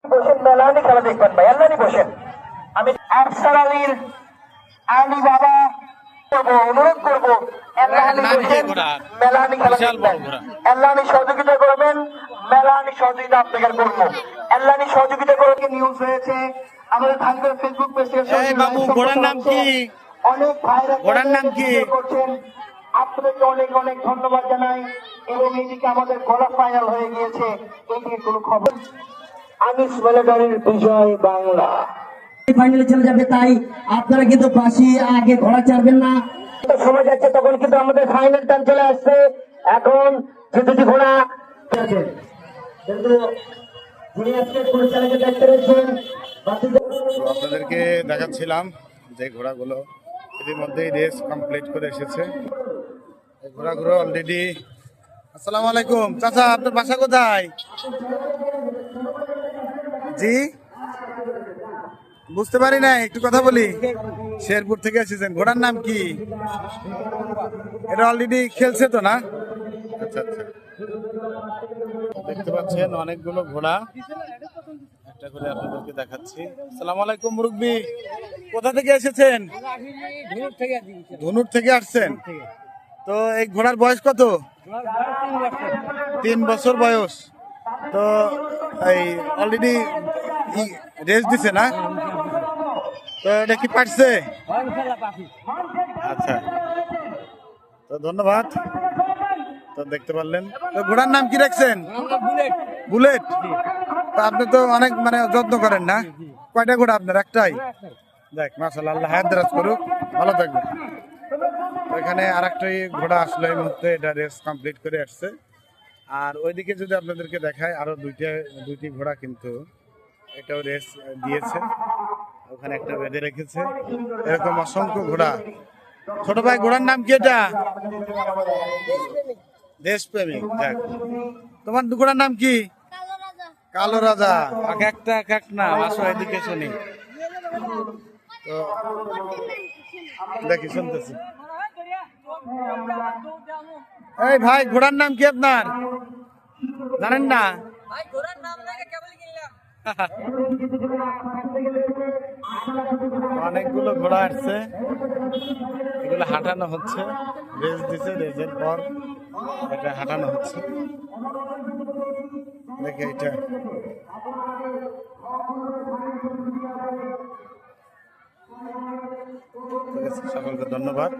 বসেন, মেলানি খেলা দেখবেন ভাই, আল্লাহনি বসেন। আমি আফসার আলীর আলী বাবা অনুরোধ করবো মেলানি খেলা দেখবেন, আল্লাহনি সহযোগিতা করবেন, মেলানি সহযোগিতা আপনাকে করবো, আল্লাহনি সহযোগিতা করে নিউজ হয়েছে আমাদের ধানগড় ফেসবুক পেজ থেকে। ঘোড়ার নাম কি? অনেক ভাইরা ঘোড়ার নাম কি করছেন, আপনাদেরকে অনেক অনেক ধন্যবাদ জানাই। এবং এইদিকে আমাদের গলা ফাইনাল হয়ে গিয়েছে, এইদিকে কোনো খবর। আনিস মিলিটারির বিজয় বাংলা ফাইনালে চলে যাবে, তাই আপনারা কিন্তু বাসি আগে ঘোড়া ছাড়বেন না। সময় যাচ্ছে, তখন কিন্তু আমাদের ফাইনাল টান চলে আসছে। এখন যে দুটি ঘোড়া কিন্তু যিনি আজকে পরিচালকের দায়িত্বে রয়েছেন, আপনাদেরকে দেখাচ্ছিলাম যে ঘোড়াগুলো ইতিমধ্যেই রেস কমপ্লিট করে এসেছে। এই ঘোড়াগুলো অলরেডি। আসসালামু আলাইকুম চাচা, আপনার বাসা কোথায়? জি বুঝতে পারি না, একটু কথা বলি। শেরপুর থেকে এসেছেন, ঘোড়ার নাম কি? এটা অলরেডি খেলছে তো না? আচ্ছা আচ্ছা, দেখতে পাচ্ছেন অনেকগুলো ঘোড়া, একটা করে আপনাদেরকে দেখাচ্ছি। আসসালামু আলাইকুম মুরব্বি, কোথা থেকে এসেছেন? ধনুর থেকে আসছেন। তো এই ঘোড়ার বয়স কত? 3 বছর বয়স। তো এই অলরেডি রেস দিছে না? তো এটা কি পারছে? আচ্ছা, তো ধন্যবাদ। তো দেখতে পারলেন, তো ঘোড়ার নাম কি রাখছেন? বুলেট। তো আপনি তো অনেক মানে যত্ন করেন না? কয়টা ঘোড়া আপনার? একটাই? দেখ মাশাআল্লাহ, আল্লাহ হায়াত দারাজ করুক, ভালো থাকবেন। এখানে আর একটাই ঘোড়া আসলে এই মুহূর্তে এটা রেস কমপ্লিট করে আসছে। আর ওইদিকে যদি আপনাদেরকে দেখায়, আরো দুইটি ঘোড়া কিন্তু এটাও রেস দিয়েছে, ওখানে একটা বেঁধে রেখেছে। এরকম অসংখ্য ঘোড়া। ছোট ভাই, ঘোড়ার নাম কি এটা? দেশপ্রেমিক। দেখ, তোমার ঘোড়ার নাম কি? কালো রাজা। একটা এক নাম, আসো এদিকে শুনি। তো দেখি, শুনতেছি। এই ভাই, ঘোড়ার নাম কি আপনার? জানেন না? অনেকগুলো ঘোড়া আসছে, এগুলো হাঁটানো হচ্ছে। রেস দিছে, রেসের পর এটা হাঁটানো হচ্ছে। দেখে এটা ঠিক আছে, সকলকে ধন্যবাদ।